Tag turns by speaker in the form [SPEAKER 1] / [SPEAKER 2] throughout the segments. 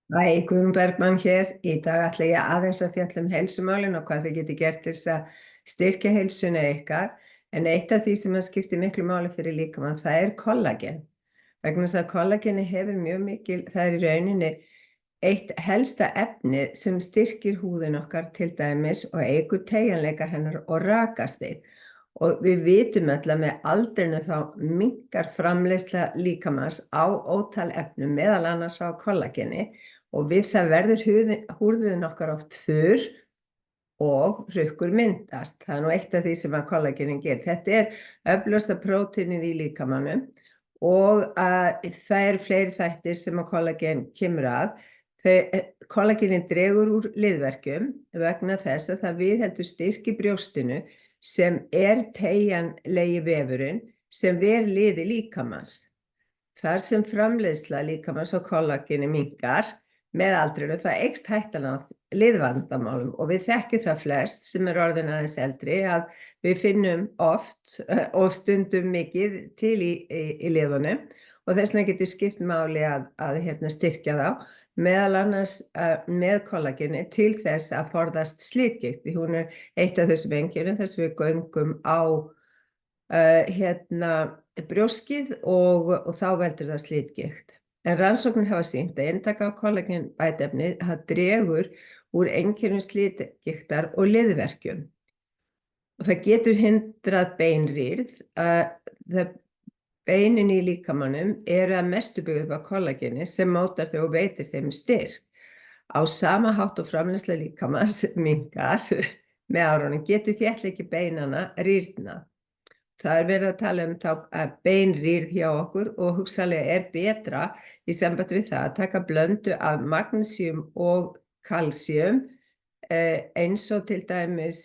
[SPEAKER 1] Hæ, Guðrún Bergmann hér. Í dag ætla ég aðeins að fjalla um heilsumálin og hvað þið geti gert til þess að styrkja heilsuna ykkar. En eitt af því sem að skiptir miklu máli fyrir líkamann, það er kollagen. Vegna þess að kollageni hefur mjög mikil, það er í rauninni eitt helsta efni sem styrkir húðin okkar til dæmis og eykur teygjanleika hennar og rakastig. Og við vitum öll að með aldrinu þá minnkar framleiðsla líkamans á ótal efnum, meðal annars á kollageni. Og við það verður húðin okkar oft þurr og hrukkur myndast. Það er nú eitt af því sem að kollagenin gerir. Þetta er öflugasta prótínið í líkamanum og það eru fleiri þættir sem að kollagen kemur að. Kollagenin dregur úr liðverkjum vegna þess að það viðheldur styrk í brjóstinu sem er teygjanlegi vefurinn sem ver liði líkamans. Þar sem framleiðsla líkamans á kollageni minnkar með aldrinu, það eykst hættan á liðvandamálum og við þekkjum það flest sem er orðin aðeins eldri að við finnum oft og stundum mikið til í liðunum og þess vegna getur skipt máli að styrkja þá, meðal annars með kollageni til þess að forðast slitgigt, því hún er eitt af þessum einkennum þess að við göngum á brjóskið og þá veldur það slitgigt. En rannsóknir hafa sýnt að inntaka af kollagenbætiefni það dregur úr einkennum slitgigtar og liðverkjum. Og það getur hindrað beinrýrð. Beinin í líkamanum eru að mestu byggð upp af kollageni sem mótar þau og veitir þeim styrk. Á sama hátt og framleiðsla líkamans minnkar með árunum getur þéttleiki beinanna rýrnað. Það er verið að tala um þá beinrýrð hjá okkur og hugsanlega er betra í sambandi við það að taka blöndu af magnesíum og kalsíum eins og til dæmis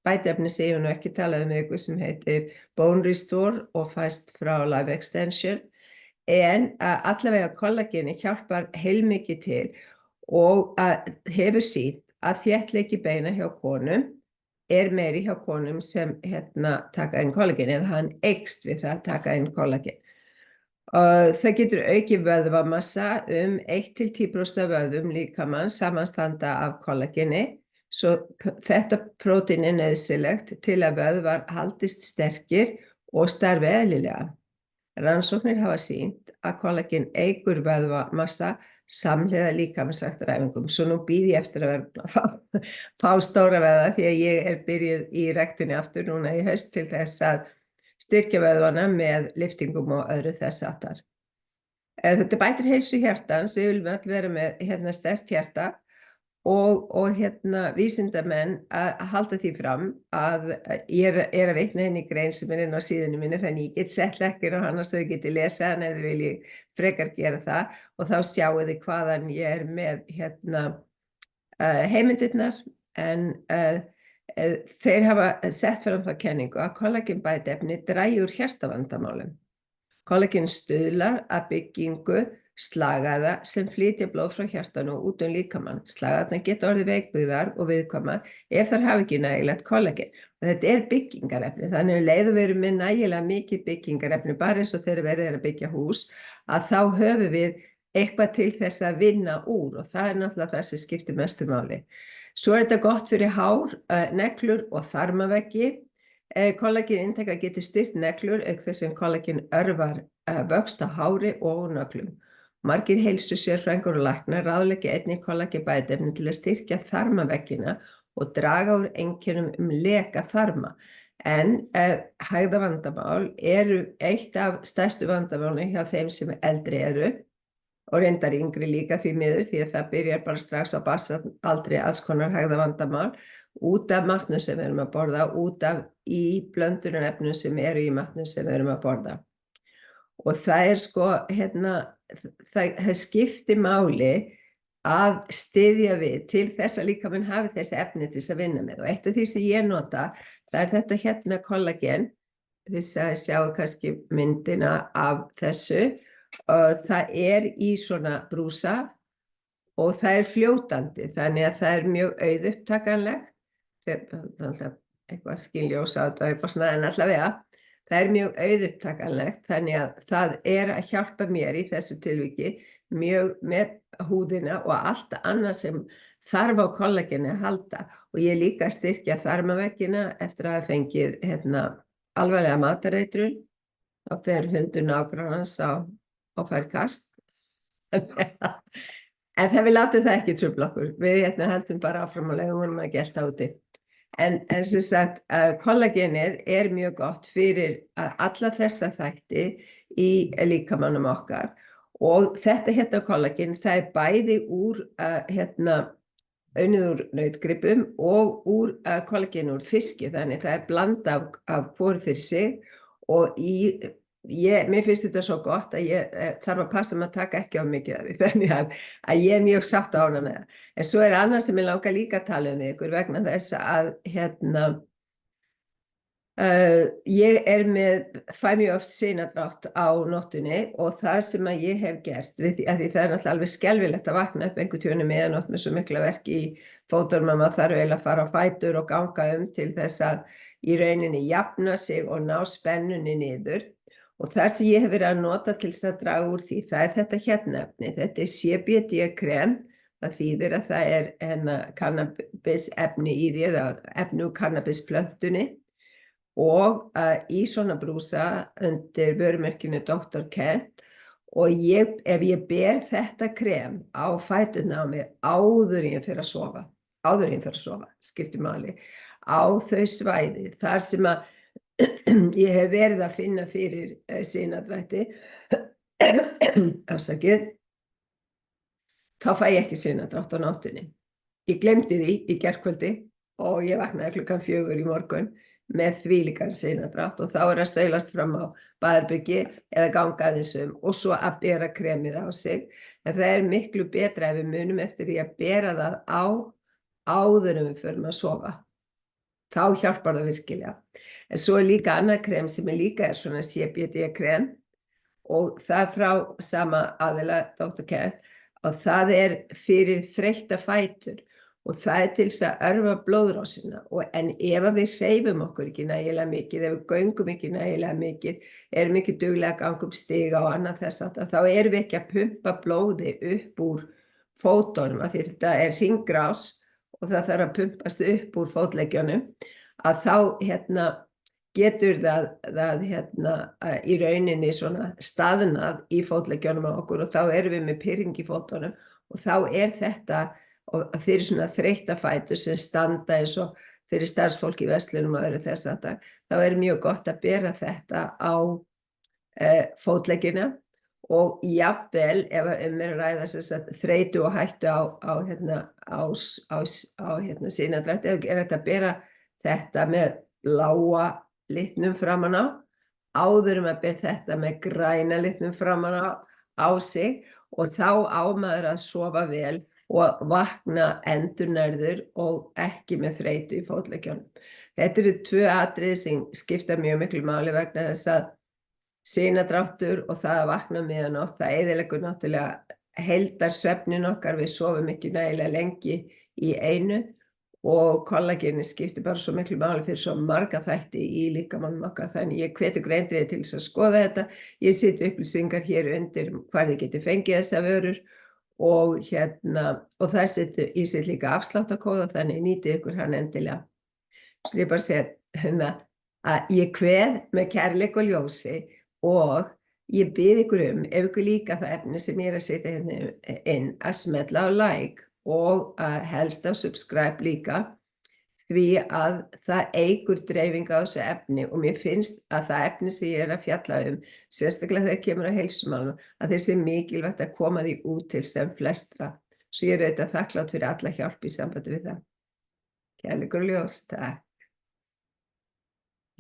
[SPEAKER 1] bætiefni sem ég nú ekki talað um ykkur sem heitir Bone Restore og fæst frá Life Extension en allavega kollageni hjálpar heilmikið til og hefur sýnt að þéttleiki beina hjá konum er meiri hjá konum sem taka inn kollagen eða hann eykst við það að taka inn kollagen. Það getur aukið vöðvamassa 1–10% af vöðvum líkamans samanstanda af kollageni, svo þetta prótín er nauðsynlegt til að vöðvar haldist sterkir og starfi eðlilega. Rannsóknir hafa sýnt að kollagen eykur vöðvamassa samhliða líkamsræktaræfingum, svo nú býð ég eftir að vera fá stóra vöðva því að ég er byrjuð í ræktinni aftur núna í haust til þess að styrkja vöðvana með lyftingum og öðru þess háttar. Þetta bætir heilsu hjartans, við viljum öll vera með sterkt hjarta og vísindamenn að halda því fram að ég er að vitna henni í grein sem er inn á síðunni minni þannig ég get sett lekkir á hana svo þið geti lesa hana ef þið viljið frekar gera það og þá sjáu þið hvaðan ég er með heimildirnar en þeir hafa sett fram það kenningu að kollagenbætiefni dragi úr hjartavandamálum. Kollagen stuðlar að byggingu slagæða sem flytja blóð frá hjartanu út líkamann. Slagæðarnar geta orðið veikbyggðar og viðkvæmar ef þær hafa ekki nægilegt kollagen. Og þetta er byggingarefni, þannig að leið og við erum með nægilega mikið byggingarefni, bara eins og þegar verið er að byggja hús, að þá höfum við eitthvað til þess að vinna úr og það er náttúrulega það sem skiptir mestu máli. Svo er þetta gott fyrir hár, neglur og þarmaveggi. Kollagen inntaka getur styrkt neglur auk þess sem kollagen örvar vöxt á hári og nöglum. Margir heilsusérfræðingar og læknar ráðleggja einnig kollagenbætiefni til að styrkja þarmaveggina og draga úr einkennum leka þarma. En hægðavandamál eru eitt af stærstu vandamálunum hjá þeim sem eldri eru og reyndar yngri líka því miður því að það byrjar bara strax á barnsaldri alls konar hægðavandamál út af matnum sem við erum að borða, út af í blöndunarefnum sem eru í matnum sem við erum að borða. Og það er það skiptir máli að styðja við til þess að líkaminn hafi þessi efni til þess að vinna með og eitt af því sem ég nota það er þetta kollagen, þið sjáu kannski myndina af þessu og það er í svona brúsa og það er fljótandi þannig að það er mjög auðupptakanlegt, eitthvað skynljós á þetta eitthvað svona en allavega það mjög auðupptakanlegt, þannig að það að hjálpa mér í þessu tilviki mjög með húðina og allt annað sem þarf á kollageni að halda. Og ég líka að styrkja þarmaveggina eftir að hafa fengið alvarlega matareitrun. Þá fer hundur nágrannans á færkast. En það við látum það ekki trufla okkur. Við heldum bara áfram og leiðum að gelta úti. En sem sagt, kollagenið mjög gott fyrir alla þessa þætti í líkamanum okkar. Og þetta kollagen, það bæði úr unnið úr nautgripum og úr kollageni úr fiski, þannig það blanda af hvor fyrir sig. Og mér finnst þetta svo gott að ég þarf að passa mig að taka ekki á mikið af því, þannig að ég mjög sátt ánægð með það. En svo annað sem ég langar líka að tala við ykkur vegna þess að ég fæ mjög oft sinadrátt á nóttunni og það sem að ég hef gert, því það náttúrulega alveg skelfilegt að vakna upp einhvern tímann miðanótt með svo mikla verki í fótunum að maður þarf eiginlega að fara á fætur og ganga til þess að í rauninni jafna sig og ná spennunni niður. Og það sem ég hef verið að nota til þess að draga úr því, það þetta efni. Þetta CBD-krem, það þýðir að það kannabisefni í því, eða efni úr kannabisplöntunni. Og í svona brúsa undir vörumerkinu Dr. Kent. Og ef ég ber þetta krem á fæturna á mér áður en ég fer að sofa, skiptir máli, á þau svæði, þar sem að ég hef verið að finna fyrir sinadrætti, afsakið, þá fæ ég ekki sinadrátt á nóttunni. Ég glemdi því í gærkvöldi og ég vaknaði klukkan 4 í morgun með þvílíkan sinadrátt og þá að staulast fram á baðherbyrgi eða ganga aðeins og svo að bera kremið á sig. En það miklu betra ef við munum eftir því að bera það á áður en við förum að sofa. Þá hjálpar það virkilega. En svo líka annað krem sem líka svona CBD-krem og það frá sama aðila, Dr. Kent, og það fyrir þreytta fætur og það til þess að örva blóðrásina. En ef við hreyfum okkur ekki nægilega mikið, ef við göngum ekki nægilega mikið, erum ekki duglega að ganga upp stiga og annað þess að þá erum við ekki að pumpa blóði upp úr fótunum, af því þetta hringrás og það þarf að pumpast upp úr fótleggjunum, að þá getur það í rauninni svona staðnað í fótleggjunum á okkur og þá erum við með pirring í fótunum og þá þetta fyrir svona þreytta fætur sem standa eins og fyrir starfsfólk í verslunum og öðru þess að þá mjög gott að bera þetta á fótleggjuna og jafnvel ef að ræða þreytu og hættu á sinadrætti, ef þetta að bera þetta með bláa litnum framan á, áður að bera þetta með græna litnum framan á sig og þá á maður að sofa vel og vakna endurnærður og ekki með þreytu í fótleggjunum. Þetta 2 atriði sem skipta mjög miklu máli vegna þess að sinadráttur og það að vakna miðanótt, það eyðileggur náttúrulega heildarsvefnin okkar, við sofum ekki nægilega lengi í einu og kollageni skiptir bara svo miklu máli fyrir svo marga þætti í líkamanum okkar, þannig ég hvet ykkur eindregið til þess að skoða þetta. Ég seti upplýsingar hér undir hvar þið getið fengið þessar vörur og ég set líka afsláttarkóða, þannig nýtið ykkur hann endilega. Svo ég bara segja að ég kveð með kærleik og ljósi og ég bið ykkur ef ykkur líka það efni sem ég að setja hérna inn, að smella á like og helst á subscribe líka, því að það eykur dreifingu á þessu efni og mér finnst að það efni sem ég að fjalla sérstaklega þegar kemur að heilsumálum, að þessi mikilvægt að koma því út til sem flestra. Svo ég auðvitað þakklátt fyrir alla hjálp í sambandi við það. Kærleikur og ljós, takk.